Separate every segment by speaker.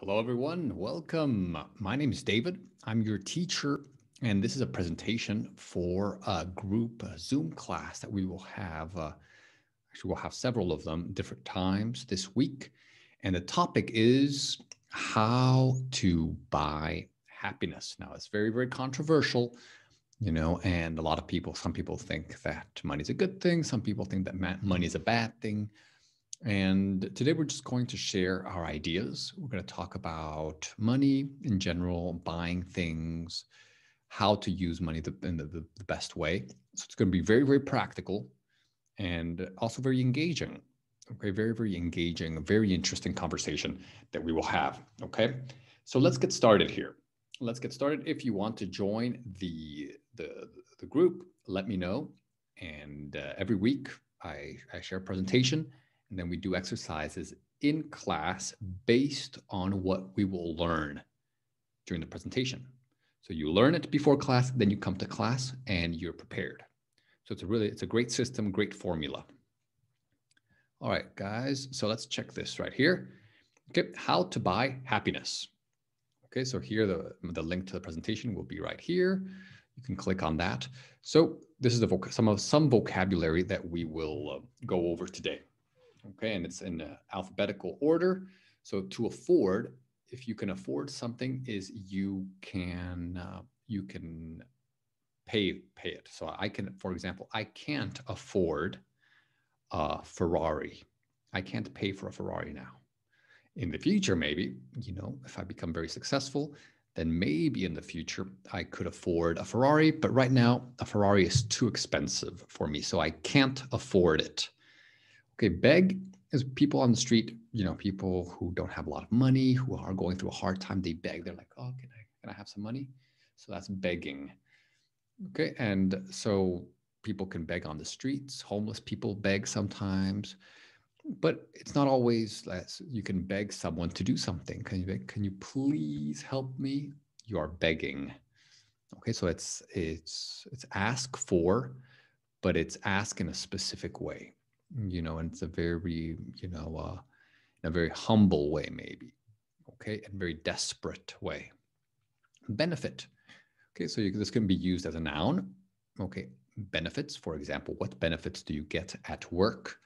Speaker 1: Hello, everyone. Welcome. My name is David. I'm your teacher, and this is a presentation for a group Zoom class that we will have. Actually, we'll have several of them different times this week. And the topic is how to buy happiness. Now, it's very, very controversial, and a lot of people, some people think that money is a good thing. Some people think that money is a bad thing. And today we're just going to share our ideas. We're going to talk about money in general, buying things, how to use money in the best way. So it's going to be very, very practical and also very engaging. Okay, very, very engaging, a very interesting conversation that we will have. Okay, so let's get started here. Let's get started. If you want to join the group, let me know. And every week I share a presentation, and then we do exercises in class based on what we will learn during the presentation. So you learn it before class, then you come to class and you're prepared. So it's a great system, great formula. All right, guys, so let's check this right here. Okay, how to buy happiness. Okay, so here the link to the presentation will be right here. You can click on that. So this is some vocabulary that we will go over today. Okay, and it's in alphabetical order. So to afford, if you can afford something, is you can pay it. So I can, for example, I can't afford a Ferrari. I can't pay for a Ferrari now. In the future, maybe, if I become very successful, then maybe in the future I could afford a Ferrari. But right now, a Ferrari is too expensive for me, so I can't afford it. Okay, beg is people on the street, people who don't have a lot of money, who are going through a hard time. They beg. They're like, oh, can I have some money? So that's begging. Okay, and so people can beg on the streets. Homeless people beg sometimes, but it's not always that you can beg someone to do something. Can you beg? Can you please help me? You are begging. Okay, so it's ask for, but it's ask in a specific way. And it's a very, in a very humble way, maybe, okay, and very desperate way. Benefit. Okay, so this can be used as a noun. Okay, benefits, for example, what benefits do you get at work?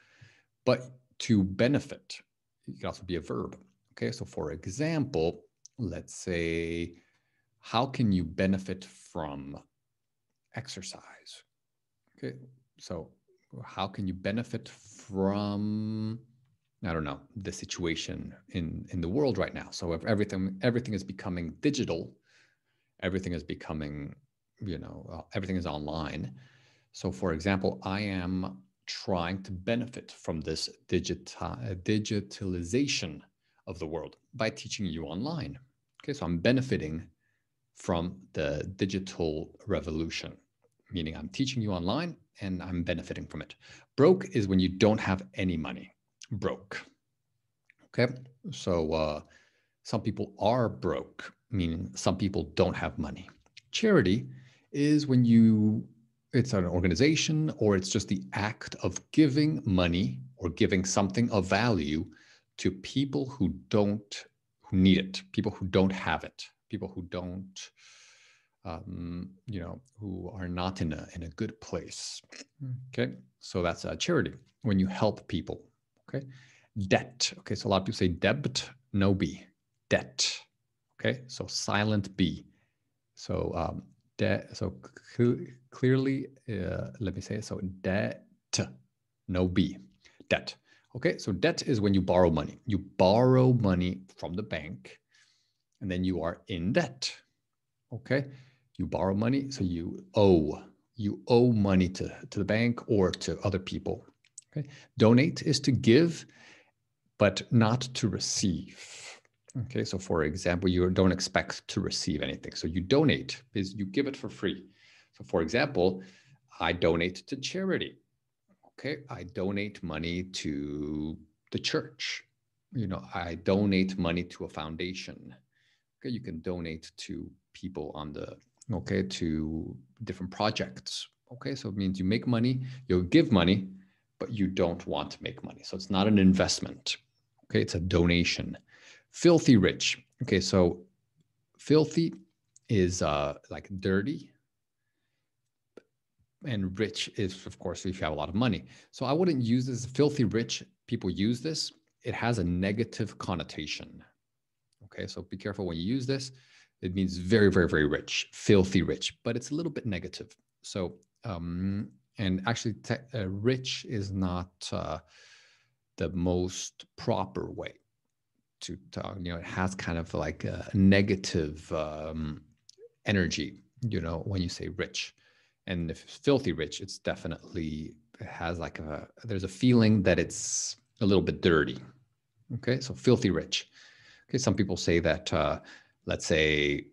Speaker 1: But to benefit, it can also be a verb. Okay, so for example, let's say, how can you benefit from exercise? Okay, so how can you benefit from, I don't know, the situation in the world right now? So if everything is becoming digital, everything is becoming, everything is online. So for example, I am trying to benefit from this digitalization of the world by teaching you online. Okay, so I'm benefiting from the digital revolution, meaning I'm teaching you online and I'm benefiting from it. Broke is when you don't have any money. Broke. Okay, so some people are broke, meaning some people don't have money. Charity is when it's an organization or it's just the act of giving money or giving something of value to people who need it, people who don't have it, people who don't, who are not in a good place. Okay, so that's a charity, when you help people. Okay, debt. Okay, so a lot of people say debt, no B, debt. Okay, so silent B. So debt. So clearly, let me say it. So debt, no B, debt. Okay, so debt is when you borrow money. You borrow money from the bank, and then you are in debt. Okay, you borrow money, so you owe money to the bank or to other people. Okay, donate is to give, but not to receive. Okay, so for example, you don't expect to receive anything. So you donate is you give it for free. So for example, I donate to charity. Okay, I donate money to the church. I donate money to a foundation. Okay, you can donate to people to different projects. Okay, so it means you make money, you'll give money, but you don't want to make money. So it's not an investment. Okay, it's a donation. Filthy rich. Okay, so filthy is like dirty, and rich is, of course, if you have a lot of money. So I wouldn't use this. Filthy rich, people use this. It has a negative connotation. Okay, so be careful when you use this. It means very, very, very rich, filthy rich, but it's a little bit negative. So, and actually, rich is not the most proper way to talk. You know, it has kind of like a negative energy, you know, when you say rich. And if it's filthy rich, it's definitely, it has like there's a feeling that it's a little bit dirty. Okay, so filthy rich. Okay, some people say that, let's say,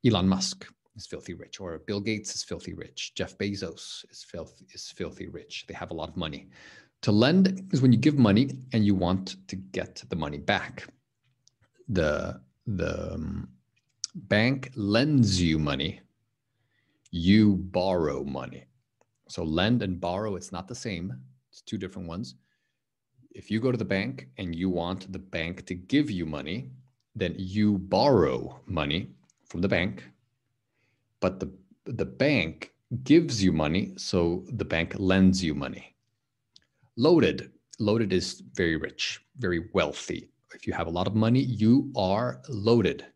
Speaker 1: Elon Musk is filthy rich, or Bill Gates is filthy rich, Jeff Bezos is filthy rich. They have a lot of money. To lend is when you give money and you want to get the money back. The bank lends you money, you borrow money. So lend and borrow, it's not the same. It's two different ones. If you go to the bank and you want the bank to give you money, then you borrow money from the bank, but the bank gives you money, so the bank lends you money. Loaded is very rich, very wealthy. If you have a lot of money, you are loaded.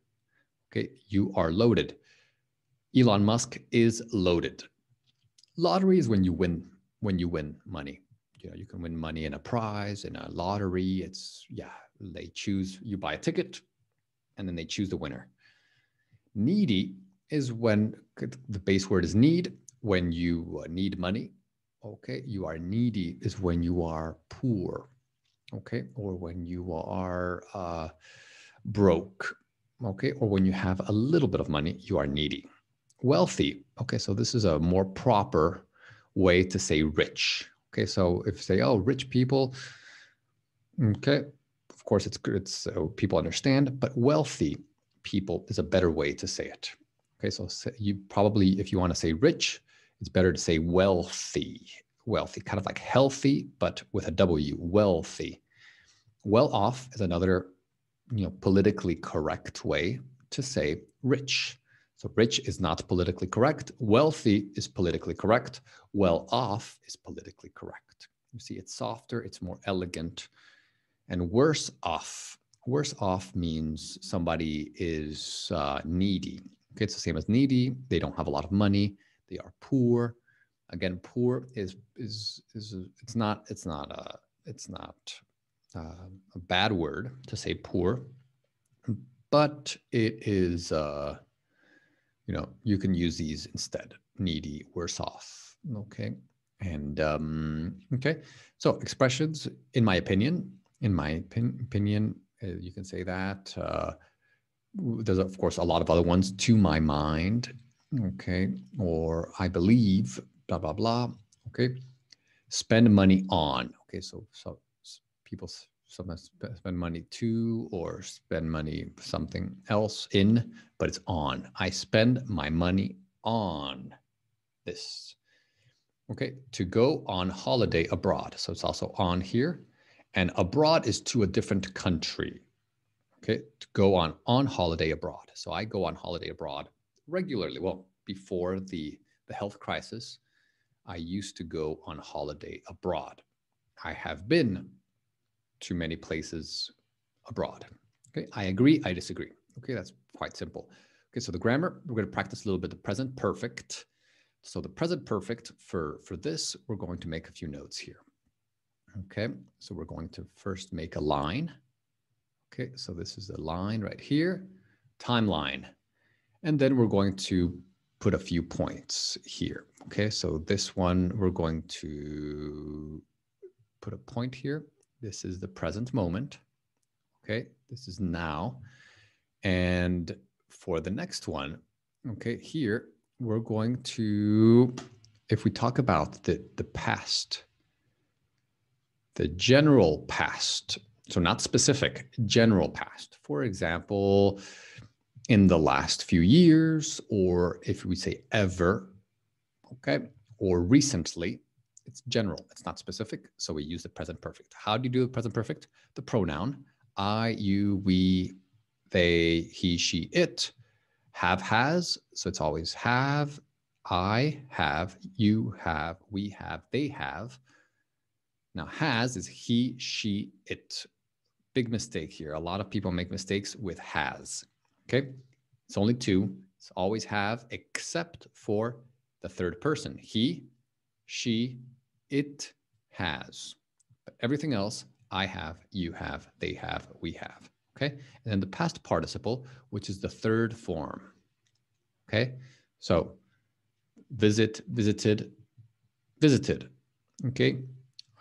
Speaker 1: Okay, you are loaded. Elon Musk is loaded. Lottery is when you win money. You know, you can win money in a prize, in a lottery. It's, yeah, they choose, you buy a ticket and then they choose the winner. Needy is when, the base word is need, when you need money. Okay, you are needy is when you are poor. Okay, or when you are broke. Okay, or when you have a little bit of money, you are needy. Wealthy. Okay, so this is a more proper way to say rich. Okay, so if you say, oh, rich people, okay, of course it's good, it's so people understand, but wealthy people is a better way to say it. Okay, so you probably, if you want to say rich, it's better to say wealthy. Wealthy, kind of like healthy, but with a W, wealthy. Well off is another, you know, politically correct way to say rich. So rich is not politically correct. Wealthy is politically correct. Well off is politically correct. You see, it's softer, it's more elegant. And worse off means somebody is needy. Okay, it's the same as needy. They don't have a lot of money. They are poor. Again, poor is it's not a bad word to say poor, but it is you know, you can use these instead. Needy, worse off. Okay, and okay, so expressions, in my opinion, you can say that. There's of course a lot of other ones. To my mind, okay, or I believe, blah blah blah. Okay, spend money on. Okay, so people sometimes spend money to, or spend money something else in, but it's on. I spend my money on this. Okay, to go on holiday abroad. So it's also on here. And abroad is to a different country. Okay, to go on holiday abroad. So I go on holiday abroad regularly. Well, before the health crisis, I used to go on holiday abroad. I have been to many places abroad. Okay, I agree, I disagree. Okay, that's quite simple. Okay, so the grammar, we're going to practice a little bit the present perfect. So the present perfect for this, we're going to make a few notes here. Okay, so we're going to first make a line. Okay, so this is a line right here, timeline. And then we're going to put a few points here. Okay, so this one, we're going to put a point here. This is the present moment. Okay, this is now. And for the next one, okay, here, we're going to, if we talk about the past, the general past, so not specific, general past. For example, in the last few years, or if we say ever, okay, or recently, it's general, it's not specific, so we use the present perfect. How do you do the present perfect? The pronoun I, you, we, they, he, she, it. Have, has, so it's always have. I have, you have, we have, they have. Now, has is he, she, it. Big mistake here. A lot of people make mistakes with has. Okay, it's only two. It's always have, except for the third person. He, she, it has. But everything else, I have, you have, they have, we have. Okay, and then the past participle, which is the third form. Okay, so visit, visited, visited. Okay,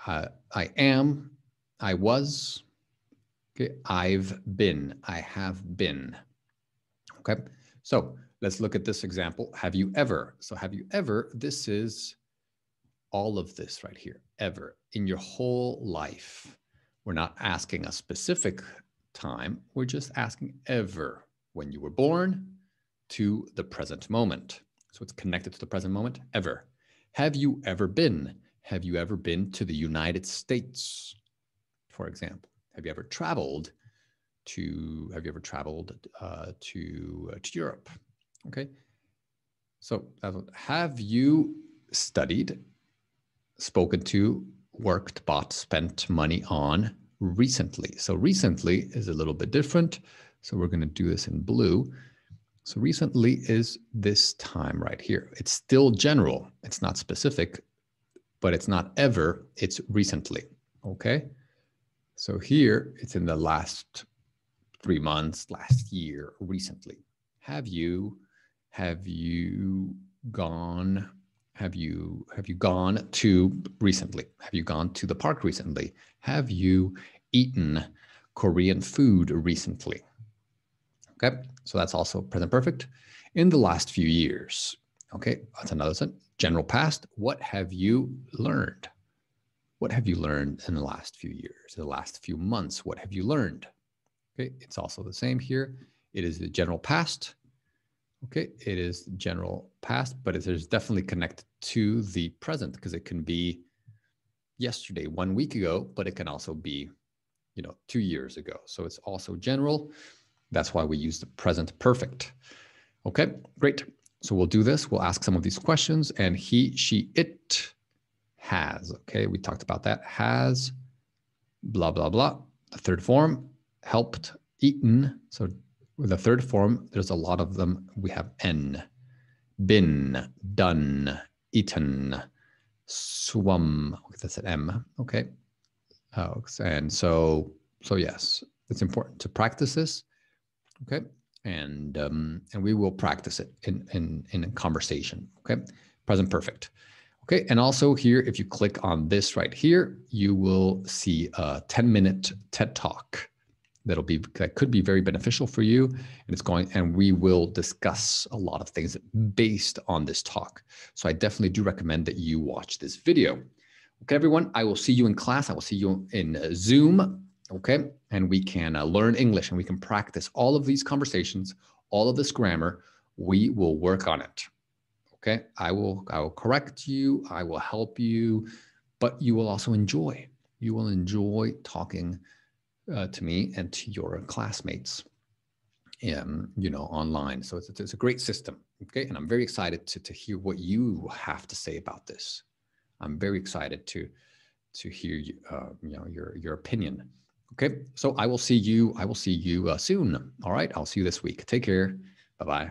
Speaker 1: I am, I was. Okay, I've been, I have been. Okay, so let's look at this example. Have you ever? So have you ever, this is all of this right here, ever, in your whole life. We're not asking a specific time, we're just asking ever, when you were born to the present moment. So it's connected to the present moment, ever. Have you ever been? Have you ever been to the United States, for example? Have you ever traveled to Europe? Okay. So have you studied, spoken to, worked, bought, spent money on recently? So recently is a little bit different. So we're going to do this in blue. So recently is this time right here. It's still general. It's not specific, but it's not ever. It's recently. Okay. So here it's in the last 3 months, last year, recently. Have you gone to recently? Have you gone to the park recently? Have you eaten Korean food recently? Okay, so that's also present perfect. In the last few years. Okay, that's another sentence. General past, what have you learned? What have you learned in the last few years, in the last few months? What have you learned? Okay, it's also the same here. It is the general past. Okay, it is general past, but it is definitely connected to the present because it can be yesterday, 1 week ago, but it can also be, 2 years ago. So it's also general. That's why we use the present perfect. Okay, great. So we'll do this. We'll ask some of these questions, and he, she, it has. Okay, we talked about that. Has, blah, blah, blah. The third form, helped, eaten. So with the third form, there's a lot of them. We have N, been, done, eaten, swum. That's an M. Okay. And so yes, it's important to practice this. Okay. And we will practice it in a conversation. Okay. Present perfect. Okay, and also here, if you click on this right here, you will see a 10-minute TED Talk that could be very beneficial for you. And we will discuss a lot of things based on this talk. So I definitely do recommend that you watch this video. Okay, everyone, I will see you in class. I will see you in Zoom. Okay, and we can learn English and we can practice all of these conversations, all of this grammar. We will work on it. Okay, I will correct you, I will help you, but you will also enjoy. You will enjoy talking to me and to your classmates, online. So it's a great system. Okay, and I'm very excited to hear what you have to say about this. I'm very excited to hear your opinion. Okay, so I will see you soon. All right, I'll see you this week. Take care. Bye-bye.